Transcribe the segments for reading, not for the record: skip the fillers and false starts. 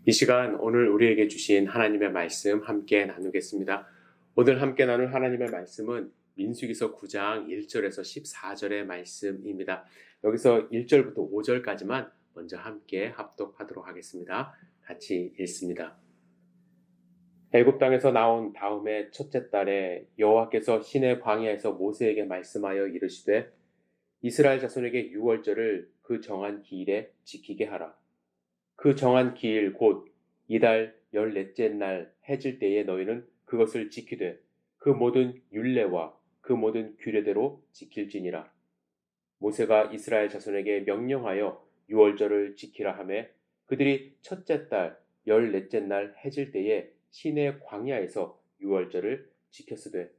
이 시간 오늘 우리에게 주신 하나님의 말씀 함께 나누겠습니다. 오늘 함께 나눌 하나님의 말씀은 민수기서 9장 1절에서 14절의 말씀입니다. 여기서 1절부터 5절까지만 먼저 함께 합독하도록 하겠습니다. 같이 읽습니다. 애굽 땅에서 나온 다음에 첫째 달에 여호와께서 시내 광야에서 모세에게 말씀하여 이르시되 이스라엘 자손에게 유월절을 그 정한 기일에 지키게 하라. 그 정한 기일 곧 이달 14째 날 해질 때에 너희는 그것을 지키되 그 모든 율례와 그 모든 규례대로 지킬지니라. 모세가 이스라엘 자손에게 명령하여 유월절을 지키라 하매 그들이 첫째 달 14째 날 해질 때에 시내 광야에서 유월절을 지켰으되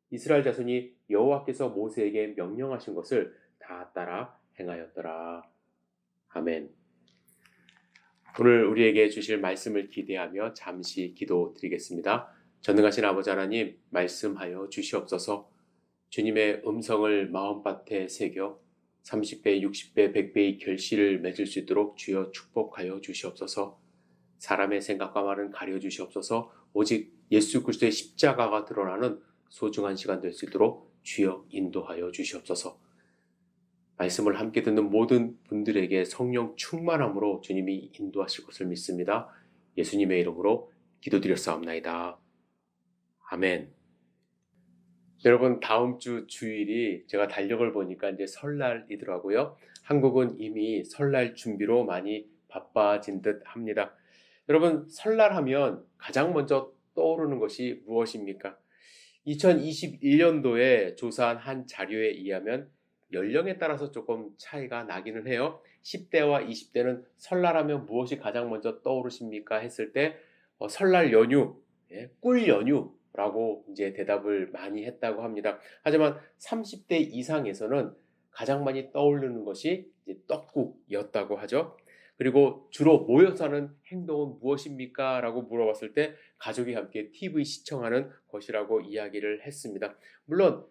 이스라엘 자손이 여호와께서 모세에게 명령하신 것을 다 따라 행하였더라. 아멘. 오늘 우리에게 주실 말씀을 기대하며 잠시 기도드리겠습니다. 전능하신 아버지 하나님, 말씀하여 주시옵소서. 주님의 음성을 마음밭에 새겨 30배, 60배, 100배의 결실을 맺을 수 있도록 주여 축복하여 주시옵소서. 사람의 생각과 말은 가려 주시옵소서. 오직 예수 그리스도의 십자가가 드러나는 소중한 시간 될 수 있도록 주여 인도하여 주시옵소서. 말씀을 함께 듣는 모든 분들에게 성령 충만함으로 주님이 인도하실 것을 믿습니다. 예수님의 이름으로 기도드렸사옵나이다. 아멘. 여러분, 다음 주 주일이 제가 달력을 보니까 이제 설날이더라고요. 한국은 이미 설날 준비로 많이 바빠진 듯 합니다. 여러분, 설날하면 가장 먼저 떠오르는 것이 무엇입니까? 2021년도에 조사한 한 자료에 의하면 연령에 따라서 조금 차이가 나기는 해요. 10대와 20대는 설날하면 무엇이 가장 먼저 떠오르십니까? 했을 때 설날 연휴, 꿀 연휴라고 이제 대답을 많이 했다고 합니다. 하지만 30대 이상에서는 가장 많이 떠오르는 것이 이제 떡국이었다고 하죠. 그리고 주로 모여서 하는 행동은 무엇입니까? 라고 물어봤을 때 가족이 함께 TV 시청하는 것이라고 이야기를 했습니다. 물론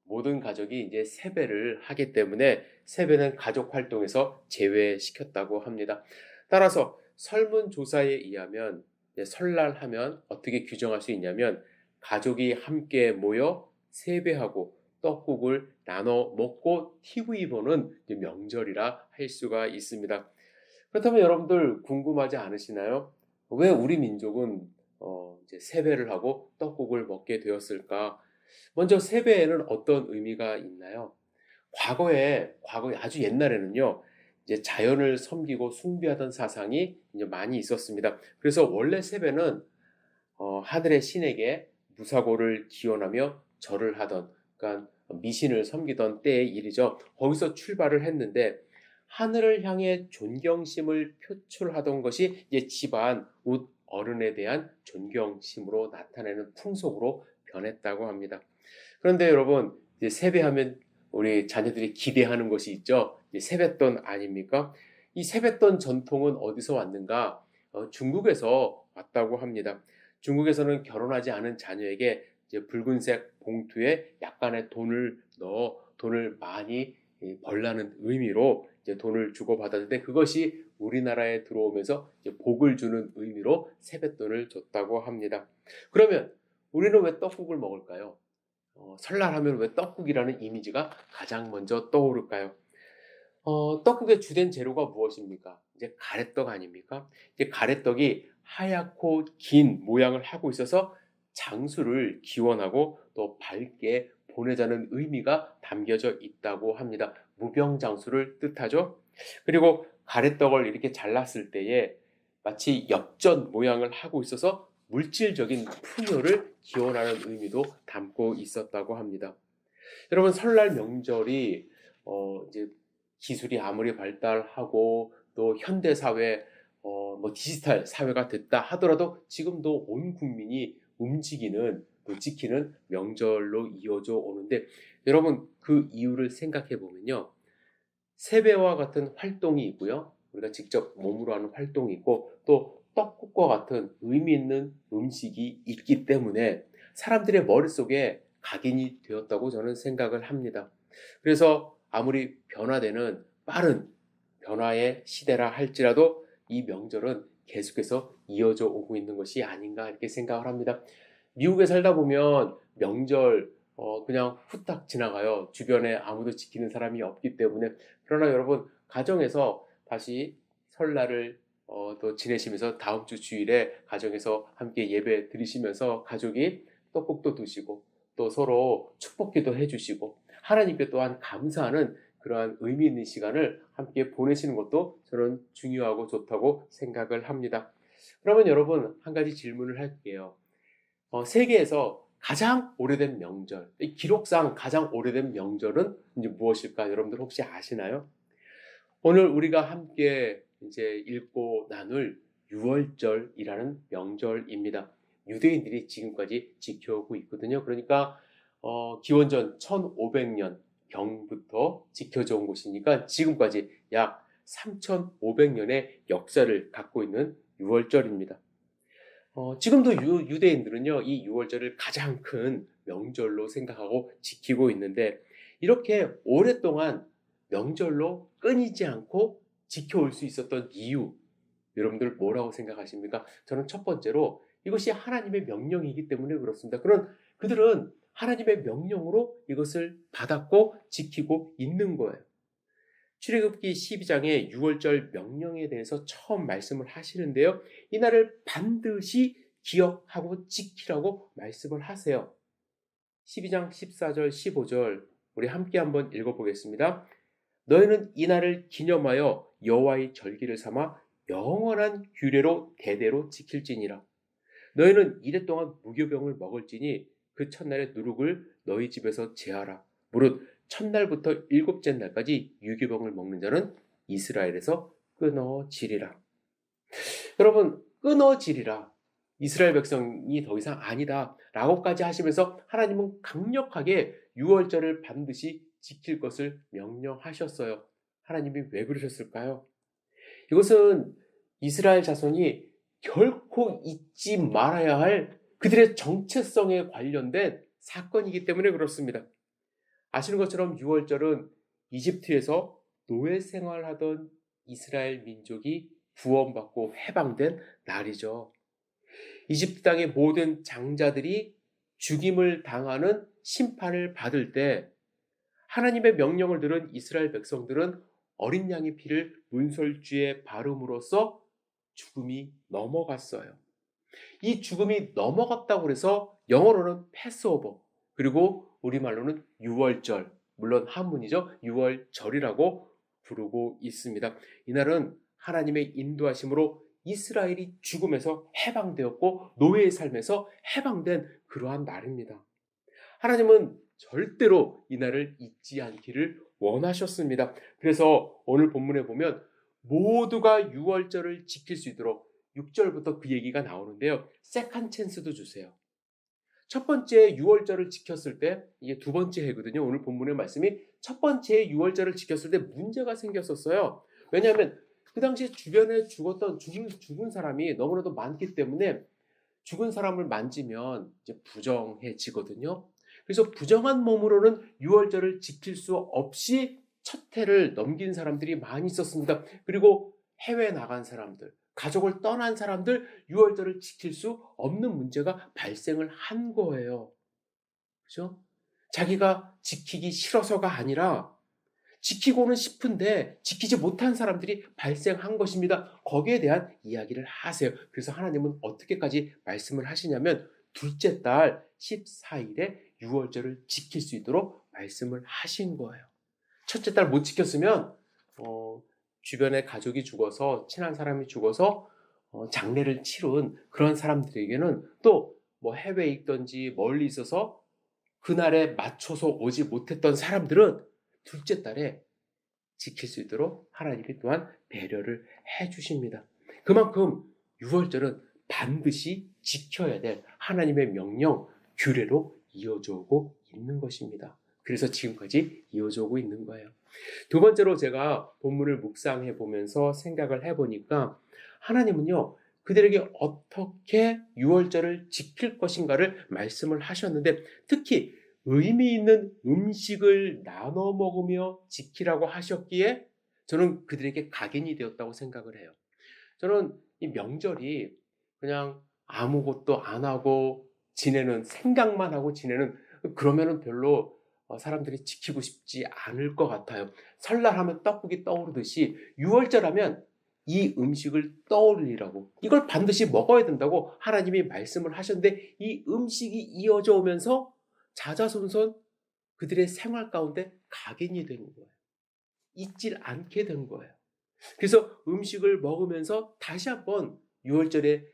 모든 가족이 이제 세배를 하기 때문에 세배는 가족 활동에서 제외시켰다고 합니다. 따라서 설문조사에 의하면 설날하면 어떻게 규정할 수 있냐면 가족이 함께 모여 세배하고 떡국을 나눠 먹고 TV 보는 명절이라 할 수가 있습니다. 그렇다면 여러분들 궁금하지 않으시나요? 왜 우리 민족은 이제 세배를 하고 떡국을 먹게 되었을까? 먼저 세배에는 어떤 의미가 있나요? 과거에 아주 옛날에는요, 이제 자연을 섬기고 숭배하던 사상이 이제 많이 있었습니다. 그래서 원래 세배는 하늘의 신에게 무사고를 기원하며 절을 하던, 그러니까 미신을 섬기던 때의 일이죠. 거기서 출발을 했는데 하늘을 향해 존경심을 표출하던 것이 이제 집안 웃 어른에 대한 존경심으로 나타내는 풍속으로 변했다고 합니다. 그런데 여러분, 이제 세배하면 우리 자녀들이 기대하는 것이 있죠. 세뱃돈 아닙니까? 이 세뱃돈 전통은 어디서 왔는가? 중국에서 왔다고 합니다. 중국에서는 결혼하지 않은 자녀에게 이제 붉은색 봉투에 약간의 돈을 넣어 돈을 많이 벌라는 의미로 이제 돈을 주고받았는데 그것이 우리나라에 들어오면서 이제 복을 주는 의미로 세뱃돈을 줬다고 합니다. 그러면 우리는 왜 떡국을 먹을까요? 설날하면 왜 떡국이라는 이미지가 가장 먼저 떠오를까요? 떡국의 주된 재료가 무엇입니까? 이제 가래떡 아닙니까? 이제 가래떡이 하얗고 긴 모양을 하고 있어서 장수를 기원하고 또 밝게 보내자는 의미가 담겨져 있다고 합니다. 무병장수를 뜻하죠. 그리고 가래떡을 이렇게 잘랐을 때에 마치 엽전 모양을 하고 있어서 물질적인 풍요를 기원하는 의미도 담고 있었다고 합니다. 여러분, 설날 명절이 이제 기술이 아무리 발달하고 또 현대 사회 뭐 디지털 사회가 됐다 하더라도 지금도 온 국민이 움직이는 또 지키는 명절로 이어져 오는데 여러분 그 이유를 생각해 보면요. 세배와 같은 활동이 있고요. 우리가 직접 몸으로 하는 활동이 있고 또 떡국과 같은 의미 있는 음식이 있기 때문에 사람들의 머릿속에 각인이 되었다고 저는 생각을 합니다. 그래서 아무리 변화되는 빠른 변화의 시대라 할지라도 이 명절은 계속해서 이어져 오고 있는 것이 아닌가 이렇게 생각을 합니다. 미국에 살다 보면 명절 그냥 후딱 지나가요. 주변에 아무도 지키는 사람이 없기 때문에. 그러나 여러분 가정에서 다시 설날을 또 지내시면서 다음 주 주일에 가정에서 함께 예배 드리시면서 가족이 떡국도 드시고 또 서로 축복기도 해주시고 하나님께 또한 감사하는 그러한 의미 있는 시간을 함께 보내시는 것도 저는 중요하고 좋다고 생각을 합니다. 그러면 여러분 한 가지 질문을 할게요. 세계에서 가장 오래된 명절, 이 기록상 가장 오래된 명절은 이제 무엇일까? 여러분들 혹시 아시나요? 오늘 우리가 함께 이제 읽고 나눌 유월절이라는 명절입니다. 유대인들이 지금까지 지켜오고 있거든요. 그러니까 기원전 1500년 경부터 지켜져 온 곳이니까 지금까지 약 3500년의 역사를 갖고 있는 유월절입니다. 지금도 유대인들은요, 이 유월절을 가장 큰 명절로 생각하고 지키고 있는데, 이렇게 오랫동안 명절로 끊이지 않고 지켜올 수 있었던 이유, 여러분들 뭐라고 생각하십니까? 저는 첫 번째로 이것이 하나님의 명령이기 때문에 그렇습니다. 그들은 하나님의 명령으로 이것을 받았고 지키고 있는 거예요. 출애굽기 12장의 유월절 명령에 대해서 처음 말씀을 하시는데요. 이날을 반드시 기억하고 지키라고 말씀을 하세요. 12장 14절 15절 우리 함께 한번 읽어보겠습니다. 너희는 이날을 기념하여 여호와의 절기를 삼아 영원한 규례로 대대로 지킬지니라. 너희는 이래 동안 무교병을 먹을지니 그 첫날의 누룩을 너희 집에서 제하라. 무릇 첫날부터 일곱째 날까지 유교병을 먹는 자는 이스라엘에서 끊어지리라. 여러분, 끊어지리라. 이스라엘 백성이 더 이상 아니다 라고까지 하시면서 하나님은 강력하게 유월절을 반드시 지킬 것을 명령하셨어요. 하나님이 왜 그러셨을까요? 이것은 이스라엘 자손이 결코 잊지 말아야 할 그들의 정체성에 관련된 사건이기 때문에 그렇습니다. 아시는 것처럼 유월절은 이집트에서 노예 생활하던 이스라엘 민족이 구원받고 해방된 날이죠. 이집트 땅의 모든 장자들이 죽임을 당하는 심판을 받을 때 하나님의 명령을 들은 이스라엘 백성들은 어린 양의 피를 문설주에 바름으로써 죽음이 넘어갔어요. 이 죽음이 넘어갔다고 해서 영어로는 패스오버, 그리고 우리말로는 유월절, 물론 한문이죠. 유월절이라고 부르고 있습니다. 이날은 하나님의 인도하심으로 이스라엘이 죽음에서 해방되었고 노예의 삶에서 해방된 그러한 날입니다. 하나님은 절대로 이날을 잊지 않기를 원하셨습니다. 그래서 오늘 본문에 보면 모두가 유월절을 지킬 수 있도록 6절부터 그 얘기가 나오는데요. 세컨 찬스도 주세요. 첫 번째 유월절을 지켰을 때 이게 두 번째 해거든요. 오늘 본문의 말씀이 첫 번째 유월절을 지켰을 때 문제가 생겼었어요. 왜냐하면 그 당시에 주변에 죽은 사람이 너무나도 많기 때문에 죽은 사람을 만지면 이제 부정해지거든요. 그래서 부정한 몸으로는 유월절을 지킬 수 없이 첫 해를 넘긴 사람들이 많이 있었습니다. 그리고 해외에 나간 사람들, 가족을 떠난 사람들, 유월절을 지킬 수 없는 문제가 발생을 한 거예요. 그죠? 자기가 지키기 싫어서가 아니라 지키고는 싶은데 지키지 못한 사람들이 발생한 것입니다. 거기에 대한 이야기를 하세요. 그래서 하나님은 어떻게까지 말씀을 하시냐면 둘째 달 14일에 유월절을 지킬 수 있도록 말씀을 하신 거예요. 첫째 달 못 지켰으면 주변에 가족이 죽어서 친한 사람이 죽어서 장례를 치른 그런 사람들에게는 또 뭐 해외에 있든지 멀리 있어서 그날에 맞춰서 오지 못했던 사람들은 둘째 달에 지킬 수 있도록 하나님이 또한 배려를 해주십니다. 그만큼 유월절은 반드시 지켜야 될 하나님의 명령, 규례로 이어져 오고 있는 것입니다. 그래서 지금까지 이어져 오고 있는 거예요. 두 번째로 제가 본문을 묵상해 보면서 생각을 해보니까 하나님은요, 그들에게 어떻게 유월절을 지킬 것인가를 말씀을 하셨는데 특히 의미 있는 음식을 나눠 먹으며 지키라고 하셨기에 저는 그들에게 각인이 되었다고 생각을 해요. 저는 이 명절이 그냥 아무것도 안 하고 지내는, 생각만 하고 지내는, 그러면은 별로 사람들이 지키고 싶지 않을 것 같아요. 설날 하면 떡국이 떠오르듯이 6월절 하면 이 음식을 떠올리라고, 이걸 반드시 먹어야 된다고 하나님이 말씀을 하셨는데, 이 음식이 이어져 오면서 자자손손 그들의 생활 가운데 각인이 되는 거예요. 잊질 않게 된 거예요. 그래서 음식을 먹으면서 다시 한번 6월절의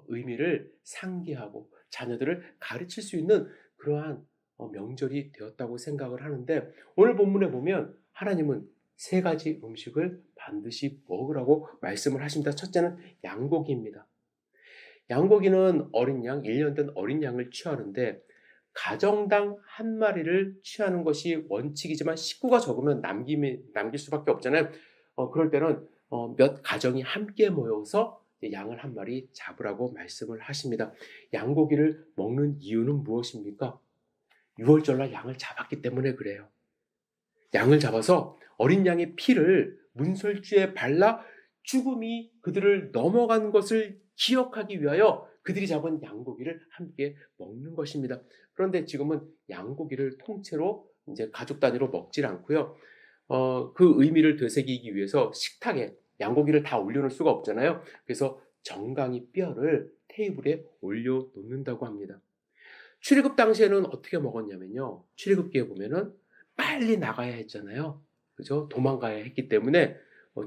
의미를 상기하고 자녀들을 가르칠 수 있는 그러한 명절이 되었다고 생각을 하는데, 오늘 본문에 보면 하나님은 세 가지 음식을 반드시 먹으라고 말씀을 하십니다. 첫째는 양고기입니다. 양고기는 어린 양, 1년 된 어린 양을 취하는데, 가정당 한 마리를 취하는 것이 원칙이지만 식구가 적으면 남길 수밖에 없잖아요. 그럴 때는 몇 가정이 함께 모여서 양을 한 마리 잡으라고 말씀을 하십니다. 양고기를 먹는 이유는 무엇입니까? 6월절날 양을 잡았기 때문에 그래요. 양을 잡아서 어린 양의 피를 문설주에 발라 죽음이 그들을 넘어간 것을 기억하기 위하여 그들이 잡은 양고기를 함께 먹는 것입니다. 그런데 지금은 양고기를 통째로 이제 가족 단위로 먹질 않고요. 그 의미를 되새기기 위해서 식탁에 양고기를 다 올려놓을 수가 없잖아요. 그래서 정강이 뼈를 테이블에 올려놓는다고 합니다. 출애굽 당시에는 어떻게 먹었냐면요. 출애굽기에 보면은 빨리 나가야 했잖아요. 그죠? 도망가야 했기 때문에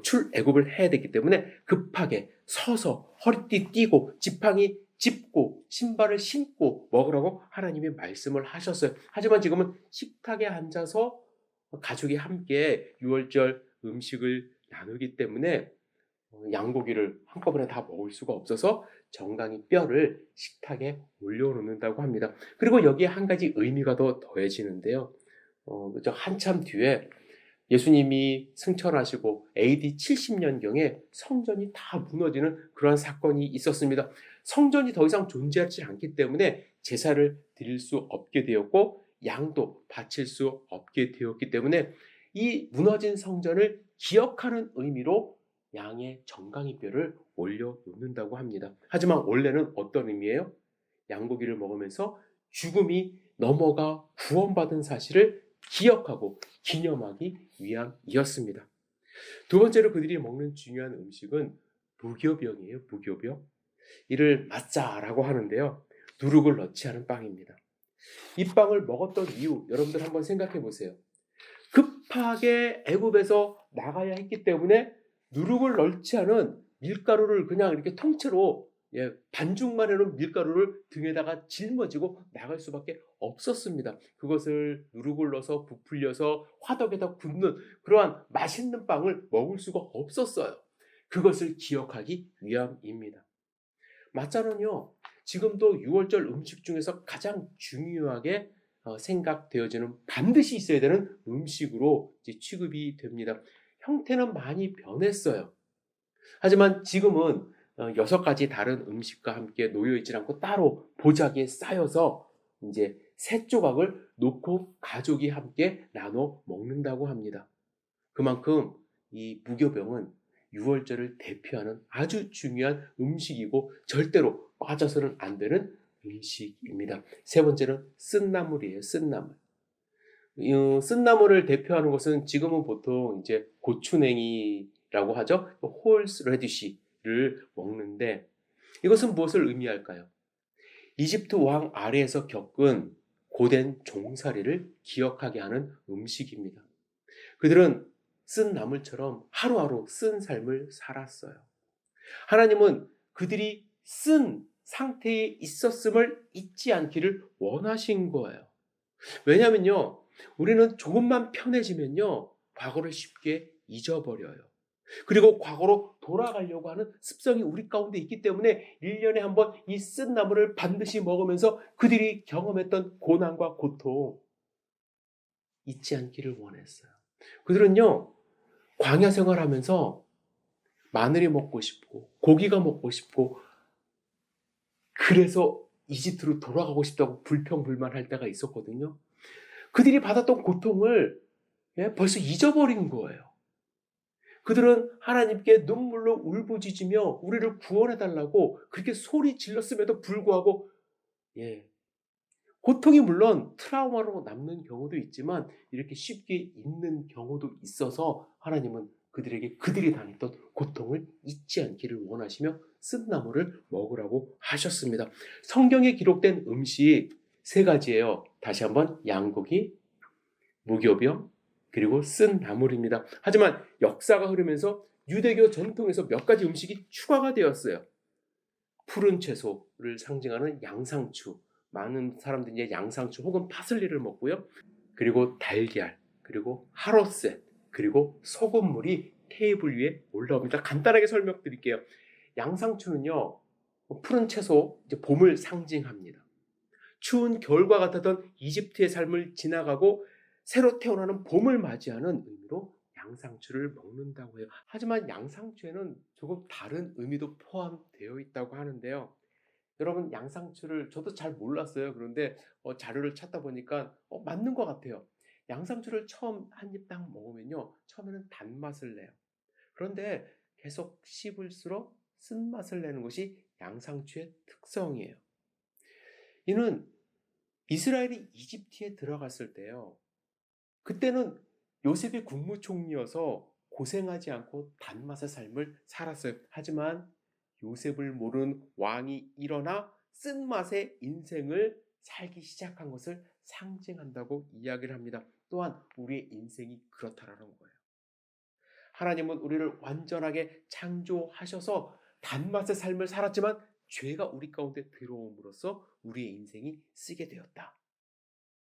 출애굽을 해야 됐기 때문에 급하게 서서 허리띠 띠고 지팡이 짚고 신발을 신고 먹으라고 하나님이 말씀을 하셨어요. 하지만 지금은 식탁에 앉아서 가족이 함께 6월절 음식을 나누기 때문에 양고기를 한꺼번에 다 먹을 수가 없어서 정강이 뼈를 식탁에 올려놓는다고 합니다. 그리고 여기에 한 가지 의미가 더 더해지는데요. 한참 뒤에 예수님이 승천하시고 AD 70년경에 성전이 다 무너지는 그러한 사건이 있었습니다. 성전이 더 이상 존재하지 않기 때문에 제사를 드릴 수 없게 되었고 양도 바칠 수 없게 되었기 때문에 이 무너진 성전을 기억하는 의미로 양의 정강이 뼈를 올려놓는다고 합니다. 하지만 원래는 어떤 의미예요? 양고기를 먹으면서 죽음이 넘어가 구원받은 사실을 기억하고 기념하기 위함이었습니다. 두 번째로 그들이 먹는 중요한 음식은 무교병이에요. 무교병. 이를 마짜라고 하는데요. 누룩을 넣지 않은 빵입니다. 이 빵을 먹었던 이유, 여러분들 한번 생각해 보세요. 급하게 애굽에서 나가야 했기 때문에 누룩을 넣지 않은 밀가루를 그냥 이렇게 통째로 반죽만 해놓은 밀가루를 등에다가 짊어지고 나갈 수밖에 없었습니다. 그것을 누룩을 넣어서 부풀려서 화덕에다 굽는 그러한 맛있는 빵을 먹을 수가 없었어요. 그것을 기억하기 위함입니다. 마짜는요, 지금도 6월절 음식 중에서 가장 중요하게 생각되어지는, 반드시 있어야 되는 음식으로 취급이 됩니다. 형태는 많이 변했어요. 하지만 지금은 6가지 다른 음식과 함께 놓여있지 않고 따로 보자기에 쌓여서 이제 세 조각을 놓고 가족이 함께 나눠 먹는다고 합니다. 그만큼 이 무교병은 6월절을 대표하는 아주 중요한 음식이고 절대로 빠져서는 안 되는 음식입니다. 세 번째는 쓴나물이에요. 쓴나물. 쓴나물을 대표하는 것은 지금은 보통 이제 고추냉이라고 하죠. 홀스 레디쉬를 먹는데, 이것은 무엇을 의미할까요? 이집트 왕 아래에서 겪은 고된 종살이를 기억하게 하는 음식입니다. 그들은 쓴 나물처럼 하루하루 쓴 삶을 살았어요. 하나님은 그들이 쓴 상태에 있었음을 잊지 않기를 원하신 거예요. 왜냐면요, 우리는 조금만 편해지면요, 과거를 쉽게 잊어버려요. 그리고 과거로 돌아가려고 하는 습성이 우리 가운데 있기 때문에 1년에 한 번 이 쓴 나물을 반드시 먹으면서 그들이 경험했던 고난과 고통 잊지 않기를 원했어요. 그들은요, 광야 생활하면서 마늘이 먹고 싶고 고기가 먹고 싶고 그래서 이집트로 돌아가고 싶다고 불평불만할 때가 있었거든요. 그들이 받았던 고통을 벌써 잊어버린 거예요. 그들은 하나님께 눈물로 울부짖으며 우리를 구원해 달라고 그렇게 소리 질렀음에도 불구하고 예, 고통이 물론 트라우마로 남는 경우도 있지만 이렇게 쉽게 잊는 경우도 있어서 하나님은 그들에게 그들이 당했던 고통을 잊지 않기를 원하시며 쓴나물을 먹으라고 하셨습니다. 성경에 기록된 음식 세 가지예요. 다시 한번 양고기, 무교병, 그리고 쓴 나물입니다. 하지만 역사가 흐르면서 유대교 전통에서 몇 가지 음식이 추가가 되었어요. 푸른 채소를 상징하는 양상추. 많은 사람들이 이제 양상추 혹은 파슬리를 먹고요. 그리고 달걀, 그리고 하로셋, 그리고 소금물이 테이블 위에 올라옵니다. 간단하게 설명드릴게요. 양상추는요, 푸른 채소, 이제 봄을 상징합니다. 추운 겨울과 같았던 이집트의 삶을 지나가고 새로 태어나는 봄을 맞이하는 의미로 양상추를 먹는다고 해요. 하지만 양상추에는 조금 다른 의미도 포함되어 있다고 하는데요. 여러분 양상추를 저도 잘 몰랐어요. 그런데 자료를 찾다 보니까 맞는 것 같아요. 양상추를 처음 한 입 딱 먹으면요. 처음에는 단맛을 내요. 그런데 계속 씹을수록 쓴맛을 내는 것이 양상추의 특성이에요. 이는 이스라엘이 이집트에 들어갔을 때요. 그때는 요셉이 국무총리여서 고생하지 않고 단맛의 삶을 살았어요. 하지만 요셉을 모르는 왕이 일어나 쓴맛의 인생을 살기 시작한 것을 상징한다고 이야기를 합니다. 또한 우리의 인생이 그렇다라는 거예요. 하나님은 우리를 완전하게 창조하셔서 단맛의 삶을 살았지만 죄가 우리 가운데 들어옴으로써 우리의 인생이 쓰게 되었다.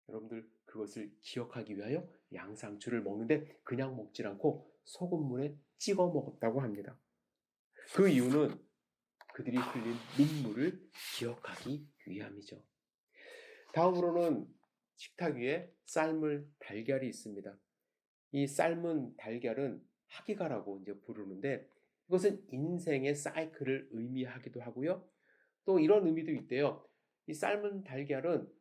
여러분들 그것을 기억하기 위하여 양상추를 먹는데 그냥 먹질 않고 소금물에 찍어 먹었다고 합니다. 그 이유는 그들이 흘린 눈물을 기억하기 위함이죠. 다음으로는 식탁 위에 삶을 달걀이 있습니다. 이 삶은 달걀은 하기가라고 이제 부르는데 이것은 인생의 사이클을 의미하기도 하고요. 또 이런 의미도 있대요. 이 삶은 달걀은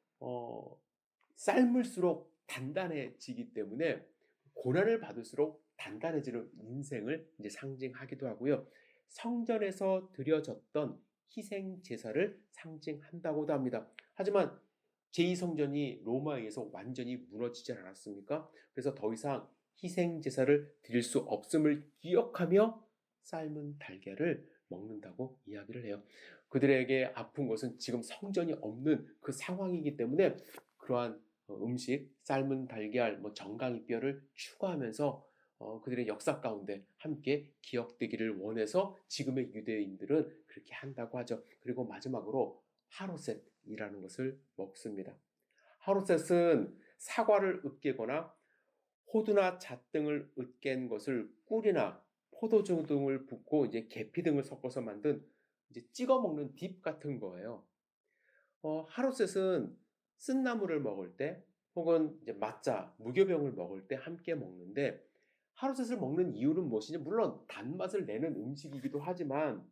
삶을수록 단단해지기 때문에 고난을 받을수록 단단해지는 인생을 이제 상징하기도 하고요. 성전에서 드려졌던 희생 제사를 상징한다고도 합니다. 하지만 제2성전이 로마에 의해서 완전히 무너지지 않았습니까? 그래서 더 이상 희생 제사를 드릴 수 없음을 기억하며 삶은 달걀을 먹는다고 이야기를 해요. 그들에게 아픈 것은 지금 성전이 없는 그 상황이기 때문에 그러한 음식, 삶은 달걀, 정강이뼈를 추가하면서 그들의 역사 가운데 함께 기억되기를 원해서 지금의 유대인들은 그렇게 한다고 하죠. 그리고 마지막으로 하로셋이라는 것을 먹습니다. 하로셋은 사과를 으깨거나 호두나 잣 등을 으깬 것을 꿀이나 포도주 등을 붓고 이제 계피 등을 섞어서 만든 이제 찍어 먹는 딥 같은 거예요. 하로셋은 쓴나물을 먹을 때 혹은 이제 mat자, 무교병을 먹을 때 함께 먹는데 하로셋을 먹는 이유는 무엇이냐? 물론 단맛을 내는 음식이기도 하지만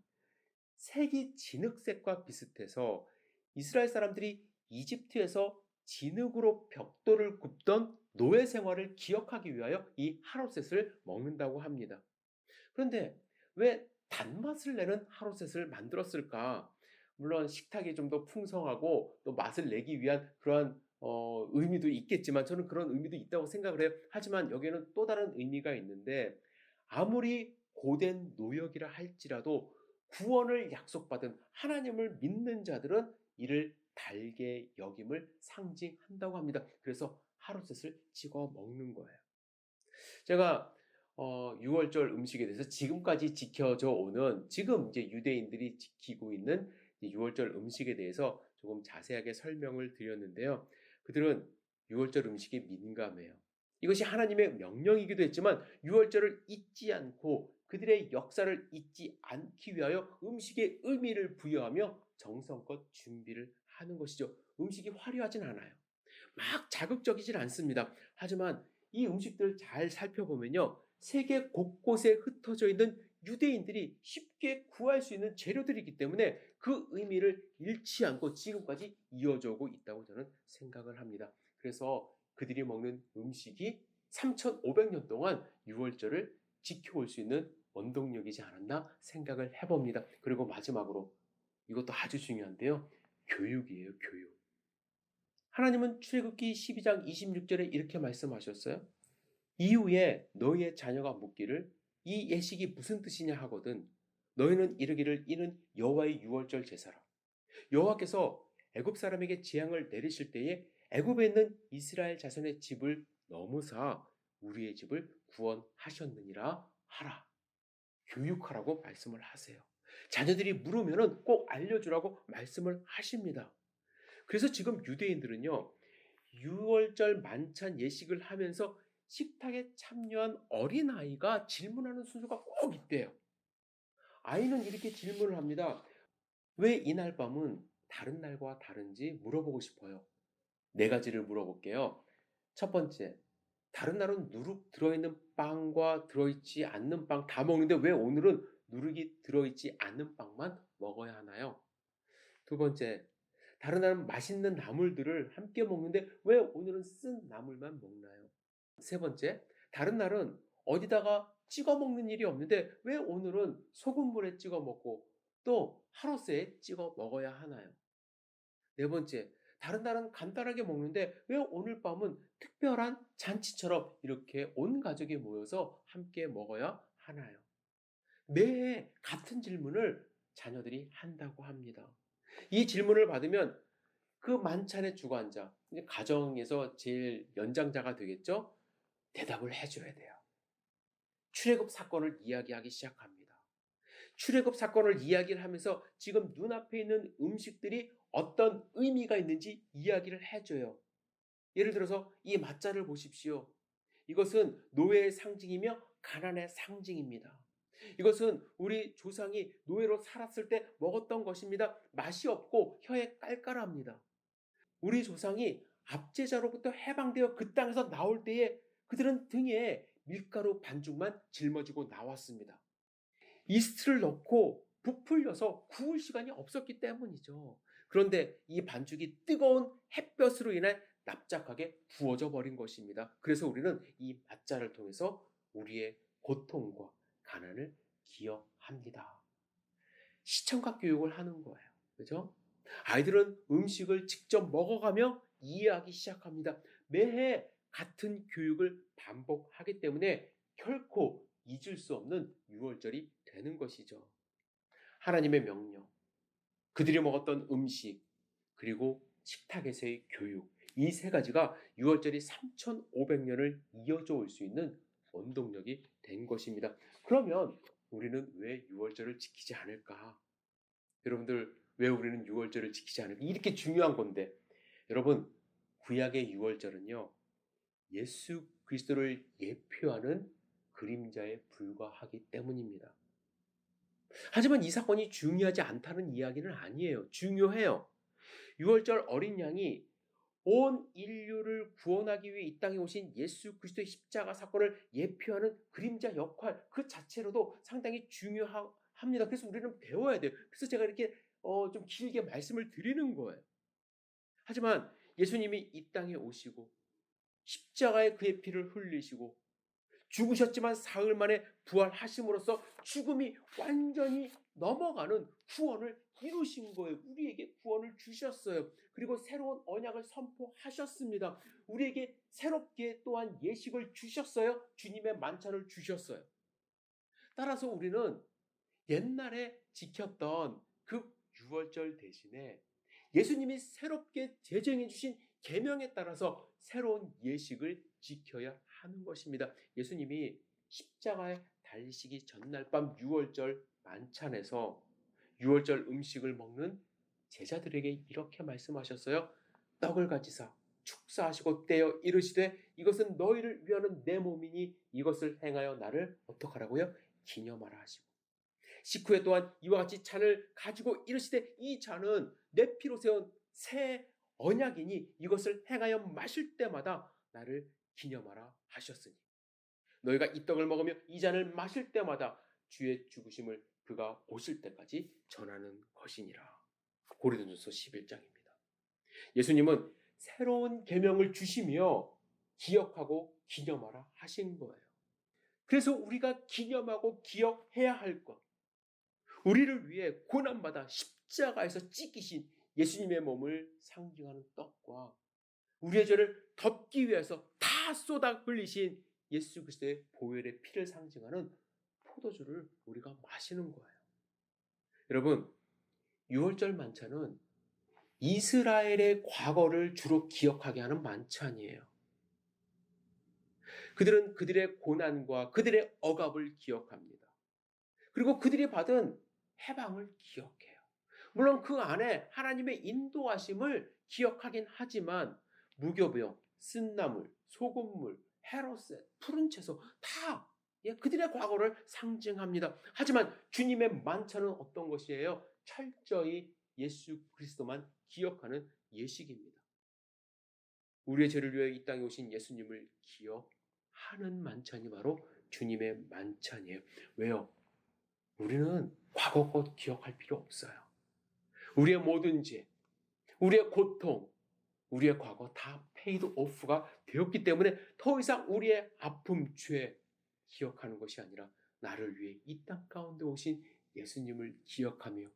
색이 진흙색과 비슷해서 이스라엘 사람들이 이집트에서 진흙으로 벽돌을 굽던 노예 생활을 기억하기 위하여 이 하로셋을 먹는다고 합니다. 그런데 왜 단맛을 내는 하로셋을 만들었을까? 물론 식탁이 좀 더 풍성하고 또 맛을 내기 위한 그러한 의미도 있겠지만 저는 그런 의미도 있다고 생각을 해요. 하지만 여기에는 또 다른 의미가 있는데 아무리 고된 노역이라 할지라도 구원을 약속받은 하나님을 믿는 자들은 이를 달게 여김을 상징한다고 합니다. 그래서 하루셋을 찍어 먹는 거예요. 제가 6월절 음식에 대해서 지금까지 지켜져 오는 지금 이제 유대인들이 지키고 있는 6월절 음식에 대해서 조금 자세하게 설명을 드렸는데요. 그들은 6월절 음식에 민감해요. 이것이 하나님의 명령이기도 했지만 6월절을 잊지 않고 그들의 역사를 잊지 않기 위하여 음식에 의미를 부여하며 정성껏 준비를 하는 것이죠. 음식이 화려하진 않아요. 막 자극적이진 않습니다. 하지만 이 음식들을 잘 살펴보면요. 세계 곳곳에 흩어져 있는 유대인들이 쉽게 구할 수 있는 재료들이기 때문에 그 의미를 잃지 않고 지금까지 이어져 오고 있다고 저는 생각을 합니다. 그래서 그들이 먹는 음식이 3,500년 동안 유월절을 지켜올 수 있는 원동력이지 않았나 생각을 해봅니다. 그리고 마지막으로 이것도 아주 중요한데요. 교육이에요, 교육. 하나님은 출애굽기 12장 26절에 이렇게 말씀하셨어요. 이후에 너희의 자녀가 묻기를 이 예식이 무슨 뜻이냐 하거든 너희는 이르기를 이는 여호와의 유월절 제사라. 여호와께서 애굽 사람에게 재앙을 내리실 때에 애굽에 있는 이스라엘 자손의 집을 넘으사 우리의 집을 구원하셨느니라 하라. 교육하라고 말씀을 하세요. 자녀들이 물으면은 꼭 알려주라고 말씀을 하십니다. 그래서 지금 유대인들은요, 유월절 만찬 예식을 하면서 식탁에 참여한 어린아이가 질문하는 순서가 꼭 있대요. 아이는 이렇게 질문을 합니다. 왜 이날 밤은 다른 날과 다른지 물어보고 싶어요. 네 가지를 물어볼게요. 첫 번째, 다른 날은 누룩 들어있는 빵과 들어있지 않는 빵 다 먹는데 왜 오늘은 누룩이 들어있지 않는 빵만 먹어야 하나요? 두 번째, 다른 날은 맛있는 나물들을 함께 먹는데 왜 오늘은 쓴 나물만 먹나요? 세 번째, 다른 날은 어디다가 찍어 먹는 일이 없는데 왜 오늘은 소금물에 찍어 먹고 또 하로세에 찍어 먹어야 하나요? 네 번째, 다른 날은 간단하게 먹는데 왜 오늘 밤은 특별한 잔치처럼 이렇게 온 가족이 모여서 함께 먹어야 하나요? 매해 같은 질문을 자녀들이 한다고 합니다. 이 질문을 받으면 그 만찬의 주관자, 이제 가정에서 제일 연장자가 되겠죠? 대답을 해줘야 돼요. 출애굽 사건을 이야기하기 시작합니다. 출애굽 사건을 이야기를 하면서 지금 눈앞에 있는 음식들이 어떤 의미가 있는지 이야기를 해줘요. 예를 들어서 이 맛자를 보십시오. 이것은 노예의 상징이며 가난의 상징입니다. 이것은 우리 조상이 노예로 살았을 때 먹었던 것입니다. 맛이 없고 혀에 깔깔합니다. 우리 조상이 압제자로부터 해방되어 그 땅에서 나올 때에 그들은 등에 밀가루 반죽만 짊어지고 나왔습니다. 이스트를 넣고 부풀려서 구울 시간이 없었기 때문이죠. 그런데 이 반죽이 뜨거운 햇볕으로 인해 납작하게 부어져 버린 것입니다. 그래서 우리는 이 맛자를 통해서 우리의 고통과 가난을 기억합니다. 시청각 교육을 하는 거예요. 그죠? 아이들은 음식을 직접 먹어가며 이해하기 시작합니다. 매해 같은 교육을 반복하기 때문에 결코 잊을 수 없는 유월절이 되는 것이죠. 하나님의 명령, 그들이 먹었던 음식, 그리고 식탁에서의 교육, 이 세 가지가 유월절이 3,500년을 이어져 올 수 있는 원동력이 된 것입니다. 그러면 우리는 왜 유월절을 지키지 않을까? 여러분들, 왜 우리는 유월절을 지키지 않을까? 이렇게 중요한 건데, 여러분, 구약의 유월절은요, 예수 그리스도를 예표하는 그림자에 불과하기 때문입니다. 하지만 이 사건이 중요하지 않다는 이야기는 아니에요. 중요해요. 유월절 어린 양이 온 인류를 구원하기 위해 이 땅에 오신 예수 그리스도의 십자가 사건을 예표하는 그림자 역할 그 자체로도 상당히 중요합니다. 그래서 우리는 배워야 돼요. 그래서 제가 이렇게 좀 길게 말씀을 드리는 거예요. 하지만 예수님이 이 땅에 오시고 십자가에 그의 피를 흘리시고 죽으셨지만 사흘 만에 부활하심으로써 죽음이 완전히 넘어가는 구원을 이루신 거예요. 우리에게 구원을 주셨어요. 그리고 새로운 언약을 선포하셨습니다. 우리에게 새롭게 또한 예식을 주셨어요. 주님의 만찬을 주셨어요. 따라서 우리는 옛날에 지켰던 그 유월절 대신에 예수님이 새롭게 제정해 주신 계명에 따라서 새로운 예식을 지켜야 하는 것입니다. 예수님이 십자가에 달리시기 전날 밤 유월절 만찬에서 유월절 음식을 먹는 제자들에게 이렇게 말씀하셨어요. 떡을 가지사 축사하시고 떼어 이르시되 이것은 너희를 위하는 내 몸이니 이것을 행하여 나를 어떡하라고요? 기념하라 하시고 식후에 또한 이와 같이 잔을 가지고 이르시되 이 잔은 내 피로 세운 새 언약이니 이것을 행하여 마실 때마다 나를 기념하라 하셨으니 너희가 이 떡을 먹으며 이 잔을 마실 때마다 주의 죽으심을 그가 오실 때까지 전하는 것이니라. 고린도전서 11장입니다. 예수님은 새로운 계명을 주시며 기억하고 기념하라 하신 거예요. 그래서 우리가 기념하고 기억해야 할 것, 우리를 위해 고난받아 십자가에서 찢기신 예수님의 몸을 상징하는 떡과 우리의 죄를 덮기 위해서 다 쏟아 흘리신 예수 그리스도의 보혈의 피를 상징하는 포도주를 우리가 마시는 거예요. 여러분, 유월절 만찬은 이스라엘의 과거를 주로 기억하게 하는 만찬이에요. 그들은 그들의 고난과 그들의 억압을 기억합니다. 그리고 그들이 받은 해방을 기억해요. 물론 그 안에 하나님의 인도하심을 기억하긴 하지만 무교병, 쓴나물, 소금물, 헤롯셋, 푸른 채소 다 그들의 과거를 상징합니다. 하지만 주님의 만찬은 어떤 것이에요? 철저히 예수 그리스도만 기억하는 예식입니다. 우리의 죄를 위해 이 땅에 오신 예수님을 기억하는 만찬이 바로 주님의 만찬이에요. 왜요? 우리는 과거 것 기억할 필요 없어요. 우리의 모든 죄, 우리의 고통, 우리의 과거 다 페이드 오프가 되었기 때문에 더 이상 우리의 아픔, 죄 기억하는 것이 아니라 나를 위해 이 땅 가운데 오신 예수님을 기억하며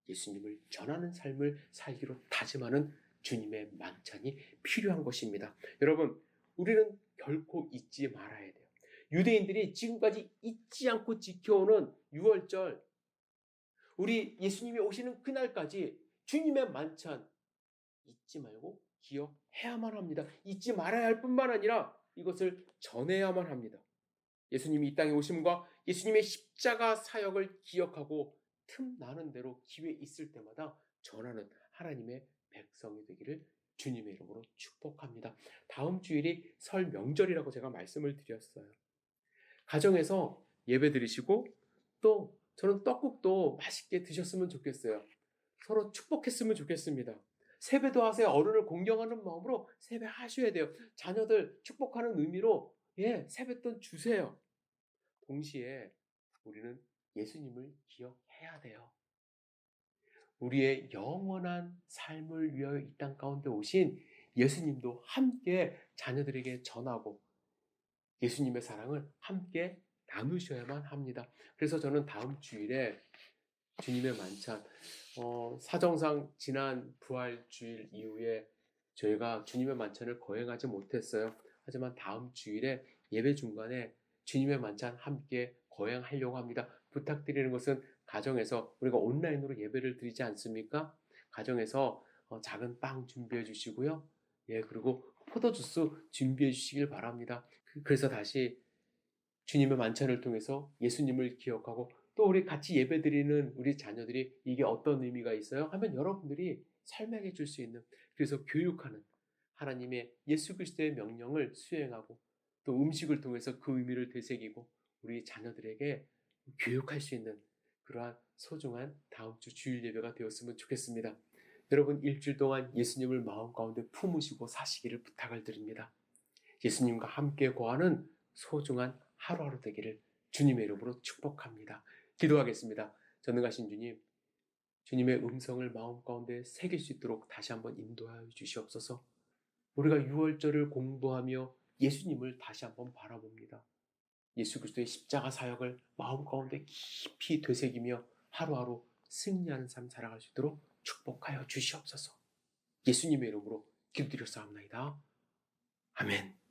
예수님을 전하는 삶을 살기로 다짐하는 주님의 만찬이 필요한 것입니다. 여러분, 우리는 결코 잊지 말아야 돼요. 유대인들이 지금까지 잊지 않고 지켜오는 유월절, 우리 예수님이 오시는 그날까지 주님의 만찬 잊지 말고 기억해야만 합니다. 잊지 말아야 할 뿐만 아니라 이것을 전해야만 합니다. 예수님이 이 땅에 오심과 예수님의 십자가 사역을 기억하고 틈나는 대로 기회 있을 때마다 전하는 하나님의 백성이 되기를 주님의 이름으로 축복합니다. 다음 주일이 설 명절이라고 제가 말씀을 드렸어요. 가정에서 예배 드리시고 또 저는 떡국도 맛있게 드셨으면 좋겠어요. 서로 축복했으면 좋겠습니다. 세배도 하세요. 어른을 공경하는 마음으로 세배하셔야 돼요. 자녀들 축복하는 의미로 세뱃돈 주세요. 동시에 우리는 예수님을 기억해야 돼요. 우리의 영원한 삶을 위하여 이 땅 가운데 오신 예수님도 함께 자녀들에게 전하고 예수님의 사랑을 함께 나누셔야만 합니다. 그래서 저는 다음 주일에 주님의 만찬, 사정상 지난 부활 주일 이후에 저희가 주님의 만찬을 거행하지 못했어요. 하지만 다음 주일에 예배 중간에 주님의 만찬 함께 거행하려고 합니다. 부탁드리는 것은 가정에서 우리가 온라인으로 예배를 드리지 않습니까? 가정에서 작은 빵 준비해 주시고요. 그리고 포도주스 준비해 주시길 바랍니다. 그래서 다시 주님의 만찬을 통해서 예수님을 기억하고 또 우리 같이 예배드리는 우리 자녀들이 이게 어떤 의미가 있어요? 하면 여러분들이 설명해 줄 수 있는, 그래서 교육하는 하나님의 예수 그리스도의 명령을 수행하고 또 음식을 통해서 그 의미를 되새기고 우리 자녀들에게 교육할 수 있는 그러한 소중한 다음 주 주일 예배가 되었으면 좋겠습니다. 여러분 일주일 동안 예수님을 마음 가운데 품으시고 사시기를 부탁을 드립니다. 예수님과 함께 거하는 소중한 하루하루 되기를 주님의 이름으로 축복합니다. 기도하겠습니다. 전능하신 주님, 주님의 음성을 마음 가운데 새길 수 있도록 다시 한번 인도하여 주시옵소서. 우리가 유월절을 공부하며 예수님을 다시 한번 바라봅니다. 예수 그리스도의 십자가 사역을 마음 가운데 깊이 되새기며 하루하루 승리하는 삶 살아갈 수 있도록 축복하여 주시옵소서. 예수님의 이름으로 기도드렸사옵나이다. 아멘.